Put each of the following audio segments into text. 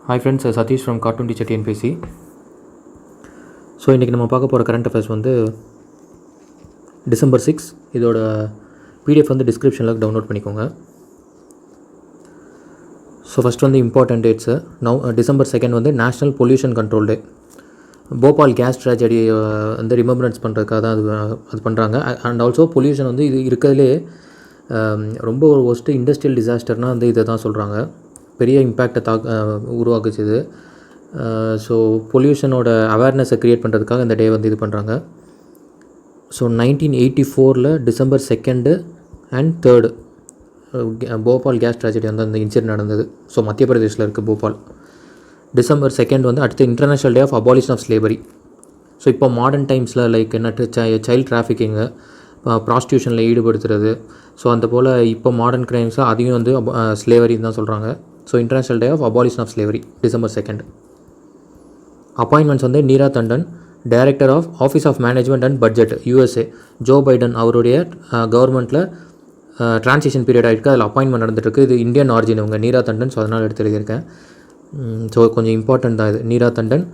Hi friends, Satish from Cartoon Teacher TNPC. So இன்றைக்கி நம்ம பார்க்க போகிற கரண்ட் அஃபேர்ஸ் வந்து December 6. இதோட பிடிஎஃப் வந்து டிஸ்கிரிப்ஷனில் டவுன்லோட் பண்ணிக்கோங்க. ஸோ ஃபஸ்ட் வந்து இம்பார்ட்டன்ட் டேட்ஸு. December 2 வந்து நேஷ்னல் பொல்யூஷன் கண்ட்ரோல் டே. போபால் கேஸ் ட்ராஜடி வந்து ரிமெம்பரன்ஸ் பண்ணுறதுக்காக தான் அது பண்ணுறாங்க. அண்ட் ஆல்சோ பொல்யூஷன் வந்து இது இருக்கிறதுலே ரொம்ப ஒரு ஒஸ்ட்டு இண்டஸ்ட்ரியல் டிசாஸ்டர்னால் வந்து இதை தான் சொல்கிறாங்க. பெரிய இம்பேக்டை உருவாக்குச்சு இது. ஸோ பொல்யூஷனோட அவேர்னஸை க்ரியேட் பண்ணுறதுக்காக இந்த டே வந்து இது பண்ணுறாங்க. So 1984 December 2 and 3 Bhopal gas tragedy வந்து அந்த இன்சிடென்ட் நடந்தது. ஸோ மத்திய பிரதேஷில் இருக்குது போபால். December 2 வந்து அடுத்து international day of abolition of slavery. So இப்போ மாடர்ன் டைம்ஸில் லைக் என்ன சைல்ட் டிராஃபிக்கிங்கு, ப்ராஸ்டியூஷனில் ஈடுபடுத்துறது, ஸோ அந்த போல் இப்போ மாடர்ன் க்ரைம்ஸில் அதையும் வந்து ஸ்லேவரின்னு தான் சொல்கிறாங்க. So international day of abolition of slavery December 2. Appointments வந்து Neera Tanden, director of office of management and budget USA. Joe Biden அவருடைய கவர்மெண்ட்டில் ட்ரான்சிஷன் பீரியட் ஆகிருக்கு, அதில் அப்பாயின்மெண்ட் நடந்துட்டுருக்கு. இது இந்தியன் ஆரிஜின் இவங்க நீரா தண்டன், ஸோ அதனால் எடுத்து எழுதியிருக்கேன். ஸோ கொஞ்சம் இம்பார்ட்டன்ட் தான் இது. நீரா தண்டன்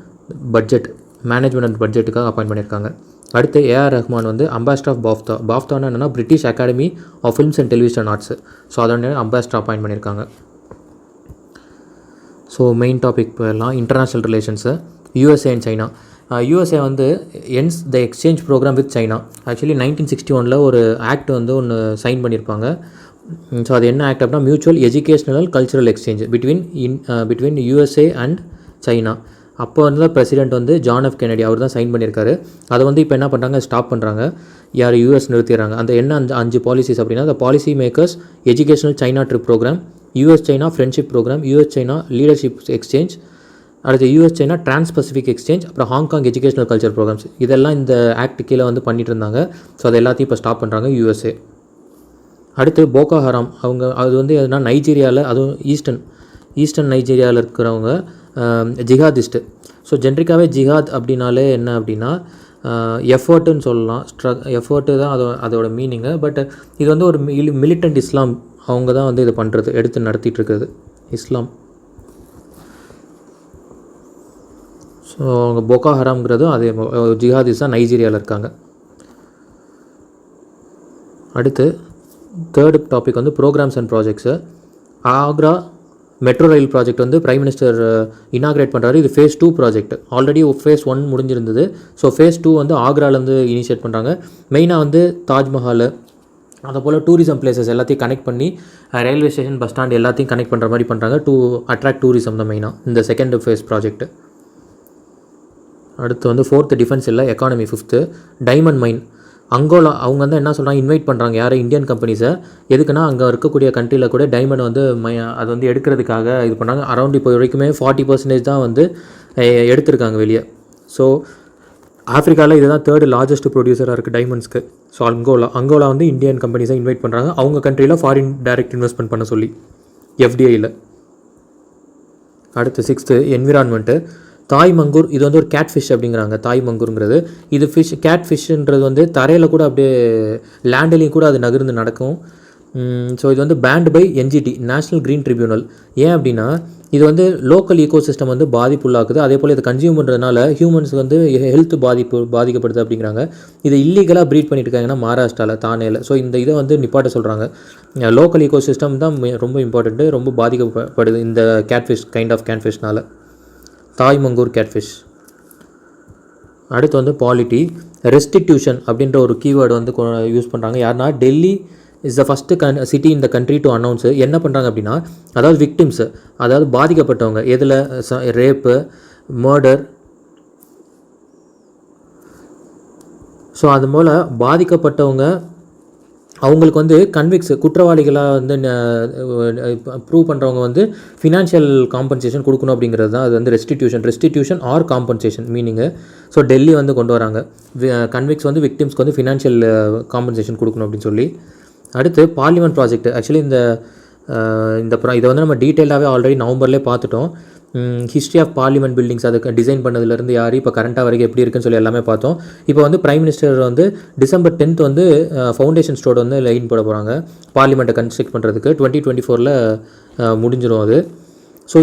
பட்ஜெட் மேனேஜ்மெண்ட் அண்ட் பட்ஜெட்டுக்காக அப்பாயின்ட் பண்ணியிருக்காங்க. அடுத்து ஏஆர் ரஹ்மான் வந்து அம்பாசிடர் ஆஃப் பாஃப்தா. பாஃப்தானா என்னென்னா British academy of films and television arts. So அதோட அம்பாசிடர் அப்பாயின்ட் பண்ணியிருக்காங்க. ஸோ மெயின் டாபிக் போயிடலாம். International relations. USA and China. USA வந்து ends the exchange program with China. Actually 1961 ஒரு ஆக்ட் வந்து ஒன்று சைன் பண்ணியிருப்பாங்க. ஸோ அது என்ன ஆக்ட் அப்படின்னா mutual educational cultural exchange between USA and China. அப்போ வந்து பிரசிடென்ட் வந்து ஜான் எஃப் கென்னடி அவர் தான் சைன் பண்ணியிருக்காரு. அதை வந்து இப்போ என்ன பண்ணுறாங்க, ஸ்டாப் பண்ணுறாங்க. யார் US நிறுத்திடுறாங்க. அந்த என்ன அஞ்சு பாலிசிஸ் அப்படின்னா the policy makers educational China trip program, US China friendship program, US China leadership exchange, அடுத்து US China trans Pacific exchange, அப்புறம் ஹாங்காங் எஜுகேஷனல் கல்ச்சர் ப்ரோக்ராம்ஸ். இதெல்லாம் இந்த ஆக்ட் கீழே வந்து பண்ணிட்டு இருந்தாங்க. ஸோ அதை எல்லாத்தையும் இப்போ ஸ்டாப் பண்ணுறாங்க USA. அடுத்து போகோ ஹராம். அது வந்து எதுனா நைஜீரியாவில், அதுவும் ஈஸ்டர்ன் நைஜீரியாவில் இருக்கிறவங்க ஜிஹாதிஸ்ட்டு. ஸோ ஜென்ரிக்காகவே ஜிஹாத் அப்படின்னாலே என்ன அப்படின்னா எஃபர்ட்டுன்னு சொல்லலாம். எஃபர்ட்டு தான் அதோட மீனிங்கு. பட் இது வந்து ஒரு மிலிட்டன்ட் இஸ்லாம் அவங்க தான் வந்து இதை பண்ணுறது, எடுத்து நடத்திட்டு இருக்கிறது இஸ்லாம். ஸோ அவங்க போகோ ஹராம்ங்கிறதும் அதே ஜிஹாதிஸ் தான் நைஜீரியாவில் இருக்காங்க. அடுத்து தேர்டு டாபிக் வந்து programs and projects. Agra metro rail project வந்து பிரைம் மினிஸ்டர் இனாக்ரேட் பண்ணுறாரு. இது phase 2 ப்ராஜெக்ட். ஆல்ரெடி phase 1 முடிஞ்சிருந்தது. ஸோ phase 2 வந்து ஆக்ராலேருந்து இனிஷியேட் பண்ணுறாங்க. மெயினாக வந்து தாஜ்மஹால், அதை போல் டூரிசம் பிளேசஸ் எல்லாத்தையும் கனெக்ட் பண்ணி ரயில்வே ஸ்டேஷன், பஸ் ஸ்டாண்ட் எல்லாத்தையும் கனெக்ட் பண்ணுற மாதிரி பண்ணுறாங்க. டு அட்ராக்ட் டூரிசம் தான் மெயினாக இந்த செகண்ட் ஃபேஸ் ப்ராஜெக்ட். அடுத்து வந்து 4th டிஃபென்ஸ் இல்லை எக்கானமி. 5th டைமண்ட் மைன். அங்கோலா அவங்க வந்து என்ன சொல்கிறாங்க, இன்வைட் பண்ணுறாங்க யார், இந்தியன் கம்பெனிஸை. எதுக்குன்னா அங்கே இருக்கக்கூடிய கண்ட்ரியில் கூட டைமண்ட் வந்து அது வந்து எடுக்கிறதுக்காக இது பண்ணாங்க. அரௌண்ட் இப்போ வரைக்குமே 40% தான் வந்து எடுத்திருக்காங்க வெளியே. ஸோ ஆஃப்ரிக்காவில் இதுதான் 3rd லார்ஜஸ்ட் ப்ரொடியூசராக இருக்குது டைமண்ட்ஸ்க்கு. ஸோ அங்கோலா வந்து இந்தியன் கம்பெனிஸை இன்வைட் பண்ணுறாங்க அவங்க கண்ட்ரியில் ஃபாரின் டைரக்ட் இன்வெஸ்ட்மெண்ட் பண்ண சொல்லி FDIயில். அடுத்து 6th என்விரான்மெண்ட்டு. தாய் மங்கூர். இது வந்து ஒரு கேட் ஃபிஷ் அப்படிங்கிறாங்க. தாய் மங்கூருங்கிறது இது கேட் ஃபிஷ்ன்றது வந்து தரையில் கூட அப்படியே லேண்ட்லேயும் கூட அது நகர்ந்து நடக்கும். ஸோ இது வந்து banned by NGT national green tribunal. ஏன் அப்படின்னா இது வந்து லோக்கல் ஈகோசிஸ்டம் வந்து பாதிப்புள்ளாக்குது. அதே போல் இதை கன்சியூம் பண்ணுறதுனால ஹியூமன்ஸுக்கு வந்து ஹெல்த் பாதிக்கப்படுது அப்படிங்கிறாங்க. இதை இல்லீகலாக ப்ரீட் பண்ணிட்டு இருக்காங்கன்னா மகாராஷ்டிராவில், தானேயில். ஸோ இந்த இதை வந்து நிப்பாட்ட சொல்கிறாங்க. லோக்கல் ஈகோசிஸ்டம் தான் ரொம்ப இம்பார்ட்டண்ட்டு, ரொம்ப பாதிக்கப்படுது இந்த கேட்ஃபிஷ் கைண்ட் ஆஃப் கேட்ஃபிஷ்னால். தாய் மங்கூர் கேட்ஃபிஷ். அடுத்து வந்து பாலிட்டி. ரெஸ்டிடியூஷன் அப்படின்ற ஒரு கீவேர்டு வந்து யூஸ் பண்ணுறாங்க. யாருன்னா Delhi is the first city in the country to announce. என்ன பண்ணுறாங்க அப்படின்னா அதாவது விக்டிம்ஸு, அதாவது பாதிக்கப்பட்டவங்க, எதில் ரேப்பு, மர்டர், ஸோ அது போல் பாதிக்கப்பட்டவங்க அவங்களுக்கு வந்து குற்றவாளிகளாக வந்து ப்ரூவ் பண்ணுறவங்க வந்து ஃபினான்ஷியல் காம்பன்சேஷன் கொடுக்கணும் அப்படிங்கிறது தான் அது வந்து restitution or compensation meaning. So Delhi வந்து கொண்டு வராங்க. கன்விக்ஸ் வந்து விக்டிம்ஸ்க்கு வந்து ஃபினான்ஷியல் காம்பன்சேஷன் கொடுக்கணும் அப்படின்னு சொல்லி. அடுத்து பார்லிமெண்ட் ப்ராஜெக்ட். ஆக்சுவலி இதை வந்து நம்ம டீட்டெயிலாகவே ஆல்ரெடி நவம்பர்லேயே பார்த்துட்டோம். ஹிஸ்ட்ரி ஆஃப் பார்லிமெண்ட் பில்டிங்ஸ் அதுக்கு டிசைன் பண்ணதுலேருந்து யார் இப்போ கரண்ட்டாக வரைக்கும் எப்படி இருக்குன்னு சொல்லி எல்லாமே பார்த்தோம். இப்போ வந்து பிரைம் மினிஸ்டர் வந்து December 10 வந்து ஃபவுண்டேஷன் ஸ்டோன் வந்து லைன் போட போகிறாங்க பார்லிமெண்ட்டை கன்ஸ்ட்ரக்ட் பண்ணுறதுக்கு. 2024 முடிஞ்சிடும் அது. ஸோ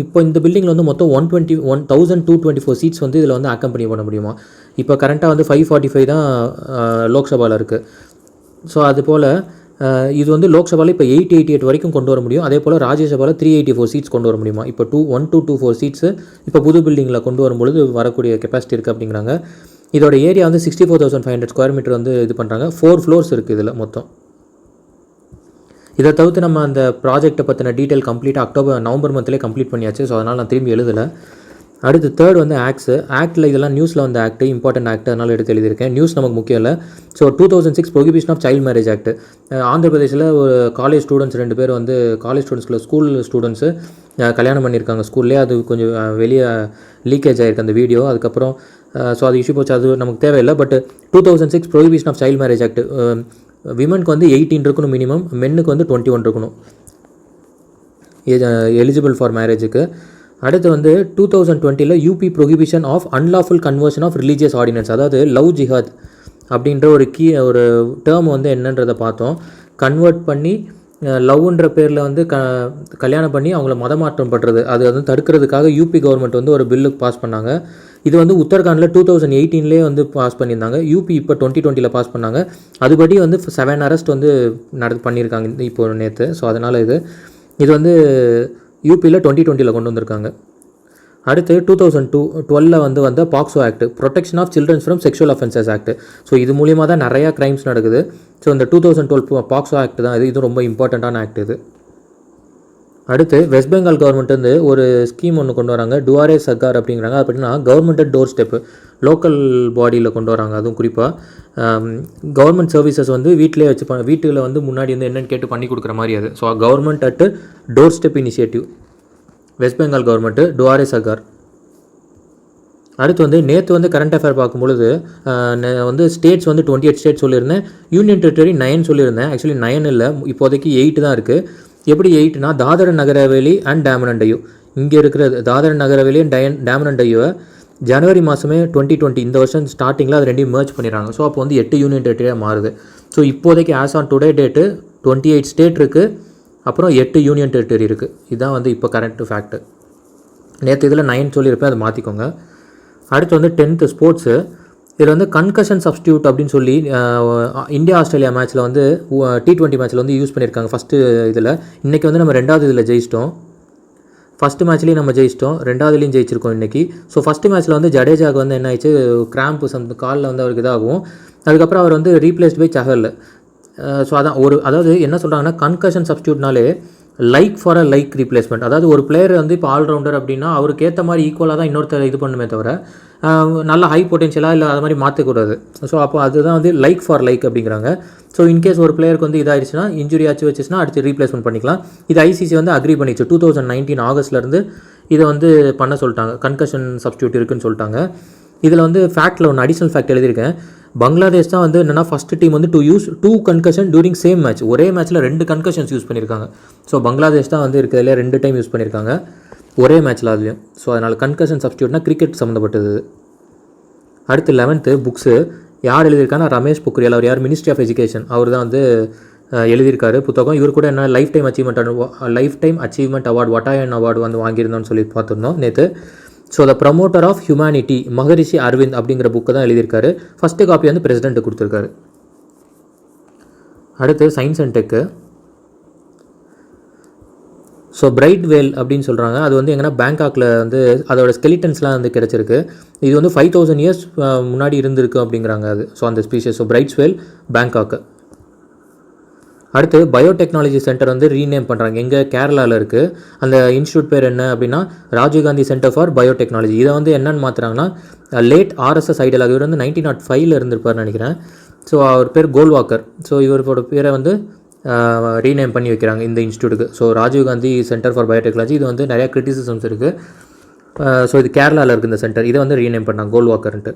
இப்போ இந்த பில்டிங்கில் வந்து மொத்தம் 1224 சீட்ஸ் வந்து இதில் வந்து அக்கம்பெனி பண்ண முடியுமா. இப்போ கரண்ட்டாக வந்து 545 தான் லோக்சபாவில் இருக்குது. ஸோ அது போல் இது வந்து லோக்சபாவில் இப்போ 888 வரைக்கும் கொண்டு வர முடியும். அதே போல் ராஜ்யசபாவில் 384 சீட்ஸ் கொண்டு வர முடியுமா. இப்போ 1224 சீட்ஸு இப்போ புது பில்டிங்கில் கொண்டு வரும்பொழுது வரக்கூடிய கெப்பாசிட்டி இருக்குது அப்படிங்கிறாங்க. இதோட ஏரியா வந்து 64,500 ஸ்கொயர் மீட்டர் வந்து இது பண்ணுறாங்க. 4 ஃப்ளோர்ஸ் இருக்குது இதில் மொத்தம். இதை தவிர்த்து நம்ம அந்த ப்ராஜெக்ட்டை பற்றின டீட்டெயில் கம்ப்ளீட்டாக நவம்பர் மந்த்லேயே கம்ப்ளீட் பண்ணியாச்சு. ஸோ அதனால் நான் திரும்பி எழுதலை. அடுத்து தேர்ட் வந்து ஆக்டில் இதெல்லாம் நியூஸில் வந்து இம்பார்ட்டன்ட் ஆக்ட், அதனால் எடுத்து எழுதியிருக்கேன். நியூஸ் நமக்கு முக்கியம் இல்லை. So 2006 prohibition of child marriage act. Andhra பிரதேசில் ஒரு காலேஜ் ஸ்டூடெண்ட்ஸ் 2 பேர் வந்து காலேஜ் ஸ்டூடெண்ட்ஸ்க்குள்ள ஸ்கூல் ஸ்டூடெண்ட்ஸு கல்யாணம் பண்ணியிருக்காங்க ஸ்கூல்லேயே. அது கொஞ்சம் வெளியே லீக்கேஜ் ஆகிருக்கு அந்த வீடியோ. அதுக்கப்புறம் ஸோ அது இஷ்யூ போச்சு, அது நமக்கு தேவையில்லை. But 2006 prohibition of child marriage act, விமனுக்கு வந்து 18 இருக்கணும் மினிமம், மென்னுக்கு வந்து 21 இருக்கணும் எலிஜிபிள் ஃபார் மேரேஜுக்கு. அடுத்து வந்து 2020 UP prohibition of unlawful conversion of religious ordinance, அதாவது லவ் ஜிஹாத் அப்படின்ற ஒரு டேர்ம் வந்து என்னன்றதை பார்த்தோம். கன்வெர்ட் பண்ணி லவ்ன்ற பேரில் வந்து கல்யாணம் பண்ணி அவங்கள மதமாற்றம் பண்ணுறது, அது வந்து தடுக்கிறதுக்காக யூபி கவர்மெண்ட் வந்து ஒரு பில்லு பாஸ் பண்ணாங்க. இது வந்து உத்தரகாண்டில் 2018 வந்து பாஸ் பண்ணியிருந்தாங்க. யூபி இப்போ 2020 பாஸ் பண்ணாங்க. அதுபடி வந்து 7 அரெஸ்ட் வந்து பண்ணியிருக்காங்க இப்போ நேற்று. ஸோ அதனால் இது வந்து யூபியில் 2020 கொண்டு வந்திருக்காங்க. அடுத்து 2012 வந்து வந்த POCSO act, protection of childrens from sexual offences act. So இது மூலிமா தான் நிறையா க்ரைம்ஸ் நடக்குது. ஸோ இந்த 2012 பாக்ஸோ ஆக்ட் தான் இது ரொம்ப இம்பார்ட்டண்ட்டான ஆக்ட் இது. அடுத்து வெஸ்ட் பெங்கால் கவர்மெண்ட் வந்து ஒரு ஸ்கீம் ஒன்று கொண்டு வராங்க, டுவாரே சர்க்கார் அப்படிங்கிறாங்க. அது அப்படின்னா கவர்மெண்ட் டோர் ஸ்டெப்பு லோக்கல் பாடியில் கொண்டு வராங்க. அதுவும் குறிப்பாக கவர்மெண்ட் சர்வீசஸ் வந்து வீட்டில் வந்து முன்னாடி வந்து என்னென்னு கேட்டு பண்ணி கொடுக்குற மாதிரி அது. So government at doorstep initiative, west Bengal government, Duare Sarkar. அடுத்து வந்து நேற்று வந்து கரண்ட் அஃபேர் பார்க்கும்பொழுது வந்து ஸ்டேட்ஸ் வந்து 28 ஸ்டேட்ஸ் சொல்லியிருந்தேன், யூனியன் டெரிட்டரி 9 சொல்லியிருந்தேன். ஆக்சுவலி 9 இல்லை, இப்போதைக்கு 8 தான் இருக்குது. எப்படி 8னா தாதர் நகர் ஹவேலி அண்ட் டாமன் அண்ட் டையூ, இங்கே இருக்கிற தாதர் நகர் ஹவேலி அண்ட் டாமன் அண்ட் டையூவை ஜனவரி மாதமே 2020 இந்த வருஷம் ஸ்டார்டிங்கில் அது ரெண்டையும் மர்ஜ் பண்ணிடுறாங்க. ஸோ அப்போ வந்து 8 யூனியன் டெரிட்டரியாக மாறுது. ஸோ இப்போதைக்கு as on today date 28 state இருக்குது, அப்புறம் 8 யூனியன் டெரிட்டரி இருக்குது. இதுதான் வந்து இப்போ கரண்ட் ஃபேக்ட்டு. நேற்று இதில் 9 சொல்லியிருப்பேன், அதை மாற்றிக்கோங்க. அடுத்து வந்து 10th ஸ்போர்ட்ஸு. இதில் வந்து கன்கஷன் சப்ஸ்டியூட் அப்படின்னு சொல்லி இந்தியா ஆஸ்திரேலியா மேட்ச்சில் வந்து T20 மேட்ச்சில் வந்து யூஸ் பண்ணியிருக்காங்க. ஃபஸ்ட்டு இதில் இன்றைக்கி வந்து நம்ம 2வது இதில் ஜெயிச்சிட்டோம். ஃபஸ்ட்டு மேட்ச்லேயும் நம்ம ஜெயிச்சிட்டோம், 2வதுலேயும் ஜெயிச்சிருக்கோம் இன்றைக்கி. ஸோ ஃபஸ்ட்டு மேட்ச்சில் வந்து ஜடேஜாவுக்கு வந்து என்ன ஆயிடுச்சு, கிராம்பு காலில் வந்து அவருக்கு இதாகும். அதுக்கப்புறம் அவர் வந்து ரீப்ளேஸ்ட் பை சஹல். ஸோ அதான் அதாவது என்ன சொல்கிறாங்கன்னா, கன்கஷன் சப்ஸ்டியூட்னாலே like for a like replacement. அதாவது ஒரு பிளேயர் வந்து இப்போ ஆல்ரவுண்டர் அப்படின்னா அவருக்கு ஏற்ற மாதிரி ஈக்குவலாக தான் இன்னொருத்தர் இது பண்ணுமே தவிர நல்ல ஹை பொட்டென்ஷியலாக இல்லை அது மாதிரி மாற்றக்கூடாது. ஸோ அப்போ அதுதான் வந்து லைக் ஃபார் லைக் அப்படிங்கிறாங்க. ஸோ இன்கேஸ் ஒரு பிளேயருக்கு வந்து இதாகிடுச்சுன்னா, இன்ஜுரி ஆச்சு வச்சுச்சுன்னா அடுத்து ரீப்ளேஸ்மெண்ட் பண்ணிக்கலாம். இது ஐசிசி வந்து அக்ரி பண்ணிச்சு 2019 ஆகஸ்ட்லேருந்து இதை வந்து பண்ண சொல்லிட்டாங்க. கன்கஷன் சப்ஸ்டியூட் இருக்குன்னு சொல்லிட்டாங்க. இதில் வந்து ஃபேக்டில் ஒன்று அடிஷ்னல் ஃபேக்ட் எழுதியிருக்கேன். பங்களாதேஷ் தான் வந்து என்னென்னா ஃபஸ்ட்டு டீம் வந்து to use 2 concussion during same match. ஒரே மேட்ச்சில் 2 கன்கஷன்ஸ் யூஸ் பண்ணியிருக்காங்க. ஸோ பங்களாதேஷ் தான் வந்து இருக்கிறதுல 2 டைம் யூஸ் பண்ணியிருக்காங்க ஒரே மேட்ச்சில் அதுலேயும். ஸோ அதனால் கன்கஷன் சப்ஸ்டியூட்னா கிரிக்கெட் சம்மந்தப்பட்டது. அடுத்து 11th புக்ஸு யார் எழுதியிருக்காங்கன்னா ரமேஷ் பொக்ரியால். அவர் யார், மினிஸ்ட்ரி ஆஃப் எஜுகேஷன். அவர் தான் வந்து எழுதியிருக்காரு புத்தகம். இவர் கூட என்ன லைஃப் டைம் அச்சீவ்மெண்ட் அவார்டு வட்டாயன் அவார்டு வந்து வாங்கியிருந்தோன்னு சொல்லி பார்த்துருந்தோம் நேற்று. So the promoter of humanity Maharishi Aravind அப்படிங்கிற புக்கு தான் எழுதியிருக்காரு. ஃபஸ்ட்டு காப்பி வந்து பிரசிடென்ட்டு கொடுத்துருக்காரு. அடுத்து science and tech. So bright whale அப்படின்னு சொல்கிறாங்க. அது வந்து எங்கன்னா பேங்காக்கில் வந்து அதோட ஸ்கெலிட்டன்ஸ்லாம் வந்து கிடச்சிருக்கு. இது வந்து 5000 இயர்ஸ் முன்னாடி இருந்திருக்கு அப்படிங்கிறாங்க அது. ஸோ அந்த ஸ்பீஷஸ். ஸோ பிரைட்ஸ் வேல் பேங்காக்கு. அடுத்து பயோடெக்னாலஜி சென்டர் வந்து ரீநேம் பண்ணுறாங்க. எங்கே, கேரளாவில் இருக்குது. அந்த இன்ஸ்டியூட் பேர் என்ன அப்படின்னா ராஜீவ்காந்தி சென்டர் ஃபார் பயோடெக்னாலஜி. இதை வந்து என்னென்னு மாற்றுறாங்கன்னா லேட் RSS ஐடியல். இவர் வந்து 1905 இருந்திருப்பார்னு நினைக்கிறேன். ஸோ அவர் பேர் கோல்வாக்கர். ஸோ இவரோட பேரை வந்து ரீநேம் பண்ணி வைக்கிறாங்க இந்த இன்ஸ்டியூட்டுக்கு. So Rajiv Gandhi centre for biotechnology. இது வந்து நிறையா கிரிட்டிசிசம்ஸ் இருக்குது. ஸோ இது கேரளாவில் இருக்குது இந்த சென்டர். இதை வந்து ரீநேம் பண்ணாங்க கோல்வாக்கர்ன்ட்டு.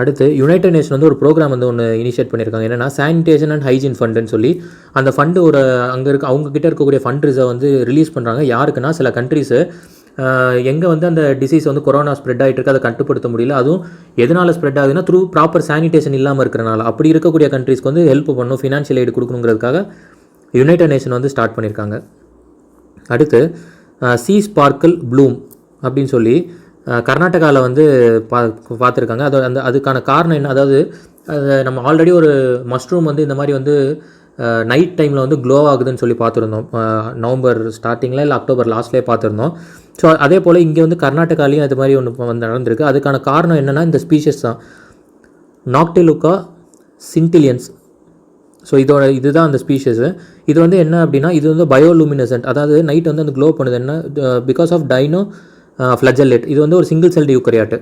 அடுத்து யுனைடெட் நேஷன் வந்து ஒரு ப்ரோக்ராம் வந்து ஒன்று இனிஷியேட் பண்ணியிருக்காங்க. என்னென்னா சானிடேஷன் அண்ட் ஹைஜீன் ஃபண்டுன்னு சொல்லி அந்த ஃபண்டு அங்கே அவங்கக்கிட்ட இருக்கக்கூடிய ஃபண்ட் ரிசர்வ் வந்து ரிலீஸ் பண்ணுறாங்க. யாருக்குன்னா சில கண்ட்ரிஸு எங்கே வந்து அந்த டிசீஸ் வந்து கொரோனா ஸ்ப்ரெட் ஆகிட்டு இருக்குது, அதை கட்டுப்படுத்த முடியல. அதுவும் எதனால் ஸ்ப்ரெட் ஆகுதுன்னா த்ரூ ப்ராப்பர் சானிடேஷன் இல்லாமல் இருக்கிறனால. அப்படி இருக்கக்கூடிய கண்ட்ரிஸ்க்கு வந்து ஹெல்ப் பண்ணணும், ஃபினான்ஷியல் எய்டு கொடுக்கணுங்கிறதுக்காக யுனைடெட் நேஷன் வந்து ஸ்டார்ட் பண்ணியிருக்காங்க. அடுத்து சி ஸ்பார்க்கிள் ப்ளூம் அப்படின்னு சொல்லி கர்நாடகாவில் வந்து பார்த்துருக்காங்க. அதுக்கான காரணம் என்ன, அதாவது நம்ம ஆல்ரெடி ஒரு மஷ்ரூம் வந்து இந்த மாதிரி வந்து நைட் டைமில் வந்து க்ளோ ஆகுதுன்னு சொல்லி பார்த்துருந்தோம். நவம்பர் ஸ்டார்டிங்கில் இல்லை அக்டோபர் லாஸ்ட்லேயே பார்த்துருந்தோம். ஸோ அதே போல் இங்கே வந்து கர்நாடகாலையும் அது மாதிரி ஒன்று வந்து நடந்திருக்கு. அதுக்கான காரணம் என்னென்னா இந்த ஸ்பீஷஸ் தான், நாக்டிலுக்கா சின்டிலியன்ஸ். ஸோ இதுதான் அந்த ஸ்பீஷஸு. இது வந்து என்ன அப்படின்னா, இது வந்து பயோலூமினசன்ட், அதாவது நைட் வந்து அந்த க்ளோ பண்ணுது. என்ன, பிகாஸ் ஆஃப் டைனோ ஃப்ளஜல்லேட். இது வந்து ஒரு சிங்கிள் செல்டு யூக்கரியாட்டு.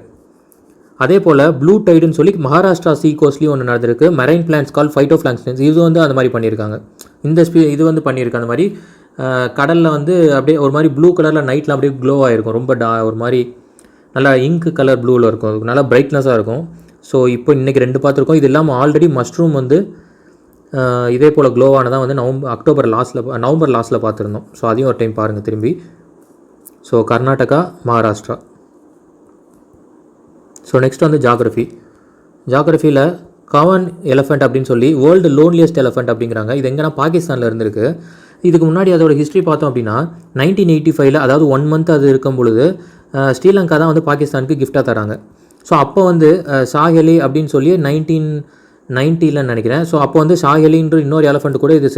அதே போல் ப்ளூ டைடுன்னு சொல்லி மகாராஷ்டிரா சீ கோஸ்ட்லேயும் ஒன்று நடந்திருக்கு. மெரைன் பிளான்ஸ் கால் ஃபைட்டோஃப்ளாங்க்டன்ஸ். இது வந்து அந்த மாதிரி பண்ணியிருக்காங்க. இது வந்து பண்ணியிருக்கு அந்த மாதிரி. கடலில் வந்து அப்படியே ஒரு மாதிரி ப்ளூ கலரில் நைட்டில் அப்படியே க்ளோ ஆகிருக்கும். ரொம்ப ஒரு மாதிரி நல்லா இங்க் கலர் ப்ளூவில் இருக்கும், நல்லா பிரைட்னஸாக இருக்கும். ஸோ இப்போ இன்றைக்கி 2 பார்த்துருக்கோம். இது இல்லாமல் ஆல்ரெடி மஷ்ரூம் வந்து இதே போல் க்ளோவானதான் வந்து நவம்பர் லாஸ்ட்டில் பார்த்துருந்தோம். ஸோ அதையும் ஒரு டைம் பாருங்கள் திரும்பி. So Karnataka, Maharashtra. So next வந்து ஜாகிரஃபியில் காவன் எலஃபண்ட் அப்படின்னு சொல்லி வேர்ல்டு லோன்லியஸ்ட் எலஃபண்ட் அப்படிங்கிறாங்க. இது எங்கன்னா பாகிஸ்தானில் இருந்திருக்கு. இதுக்கு முன்னாடி அதோட ஹிஸ்ட்ரி பார்த்தோம் அப்படின்னா 1985, அதாவது 1 மந்த் அது இருக்கும் பொழுது ஸ்ரீலங்கா தான் வந்து பாகிஸ்தானுக்கு கிஃப்டாக தராங்க. ஸோ அப்போ வந்து ஷாஹெலி அப்படின்னு சொல்லி 1990 நினைக்கிறேன். ஸோ அப்போ வந்து ஷாஹெலின்ற இன்னொரு எலஃபண்ட் கூட இது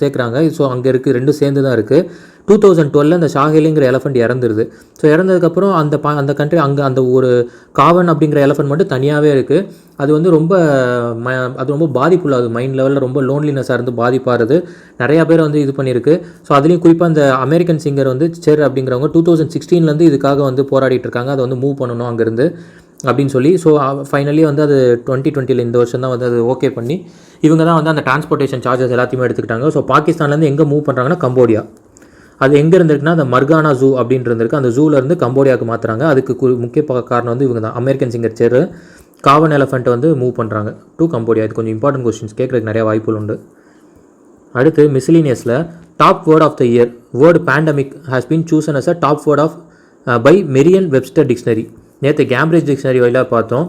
சேர்க்குறாங்க. ஸோ அங்கே இருக்குது, 2 சேர்ந்து தான் இருக்குது. 2012 அந்த ஷாஹெலிங்கிற எலஃபண்ட் இறந்துருது. ஸோ இறந்ததுக்கப்புறம் அந்த கண்ட்ரி அங்கே அந்த ஒரு காவன் அப்படிங்கிற எலஃபண்ட் மட்டும் தனியாகவே இருக்குது. அது வந்து ரொம்ப பாதிப்புள்ளாது, மைண்ட் லெவலில் ரொம்ப லோன்லினஸாக இருந்து பாதிப்பாகிறது. நிறையா பேர் வந்து இது பண்ணியிருக்கு. ஸோ அதுலேயும் குறிப்பாக அந்த அமெரிக்கன் சிங்கர் வந்து செர் அப்படிங்கிறவங்க 2016 இதுக்காக வந்து போராடிட்டு இருக்காங்க. அதை வந்து மூவ் பண்ணணும் அங்கேருந்து அப்படின்னு சொல்லி. ஸோ ஃபைனலி வந்து அது 2020 இந்த வருஷம் தான் வந்து அது ஓகே பண்ணி இவங்க தான் வந்து அந்த டிரான்ஸ்போர்ட்டேஷன் சார்ஜஸ் எல்லாத்தையுமே எடுத்துக்கிட்டாங்க. ஸோ பாகிஸ்தான்லேருந்து எங்கே மூவ் பண்ணுறாங்கன்னா கம்போடியா. அது எங்கே இருந்திருக்குன்னா அந்த மர்கானா ஜூ அப்படின்னு இருந்திருக்கு. அந்த ஜூலேருந்து கம்போடியாவுக்கு மாற்றுறாங்க. அதுக்கு முக்கிய காரணம் வந்து இவங்க தான், அமெரிக்கன் சிங்கர் செர் காவன் எலஃபண்ட்டை வந்து மூவ் பண்ணுறாங்க டு கம்போடியா. இது கொஞ்சம் இம்பார்ட்டன்ட் கொஸ்டின்ஸ் கேட்குறதுக்கு நிறையா வாய்ப்புகள் உண்டு. அடுத்து மிஸ்லினியஸில் top word of the year, word pandemic has been chosen as a top word of by Merriam Webster dictionary. நேற்று கேம்பிரிட்ஜ் டிக்ஷனரி வழியாக பார்த்தோம்.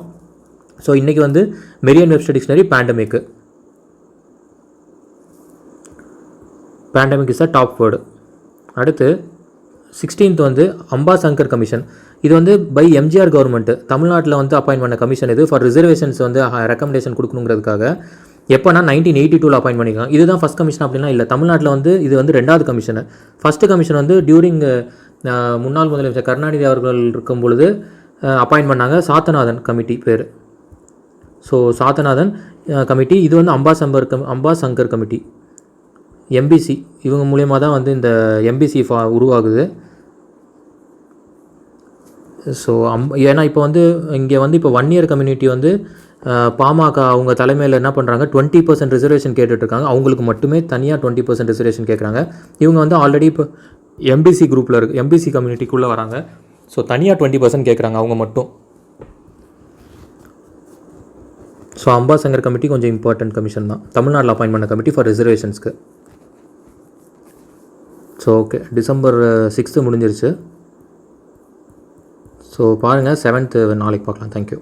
ஸோ இன்றைக்கி வந்து Merriam Webster dictionary pandemic is a top word. அடுத்து 16th வந்து Ambashankar commission. இது வந்து by MGR government தமிழ்நாட்டில் வந்து அப்பாயின்ட் பண்ண கமிஷன். இது ஃபார் ரிசர்வேஷன்ஸ் வந்து ரெக்கமெண்டேஷன் கொடுக்கணுங்கிறதுக்காக. எப்போனா 1982 அப்பாயின்ட் பண்ணிக்கலாம். இதுதான் ஃபஸ்ட் கமிஷன் அப்படின்னா இல்லை, தமிழ்நாட்டில் வந்து இது வந்து 2வது கமிஷனு. ஃபஸ்ட்டு கமிஷன் வந்து டியூரிங் முன்னாள் முதலமைச்சர் கருணாநிதி அவர்கள் இருக்கும் பொழுது அப்பாயின்ட் பண்ணாங்க. சாத்தநாதன் கமிட்டி பேர். So Sattanathan committee. இது வந்து அம்பாசங்கர் கமிட்டி, எம்பிசி. இவங்க மூலயமா தான் வந்து இந்த எம்பிசி உருவாகுது. ஸோ ஏன்னா இப்போ வந்து இங்கே வந்து இப்போ 1 இயர் கம்யூனிட்டி வந்து பாமக அவங்க தலைமையில் என்ன பண்ணுறாங்க, 20% ரிசர்வேஷன் கேட்டுட்ருக்காங்க. அவங்களுக்கு மட்டுமே தனியாக 20% ரிசர்வேஷன் கேட்குறாங்க. இவங்க வந்து ஆல்ரெடி இப்போ எம்பிசி குரூப்பில் இருக்குது, எம்பிசி கம்யூனிட்டிக்குள்ளே வராங்க. ஸோ தனியாக 20% கேட்குறாங்க அவங்க மட்டும். ஸோ அம்பாசங்கர் கமிட்டி கொஞ்சம் இம்பார்ட்டன்ட் கமிஷன் தான், தமிழ்நாட்டில் அப்பாயின்ட் பண்ண கமிட்டி ஃபார் ரிசர்வேஷன்ஸ்க்கு. ஸோ ஓகே, December 6 முடிஞ்சிருச்சு. ஸோ பாருங்கள், 7th நாளைக்கு பார்க்கலாம். தேங்க்யூ.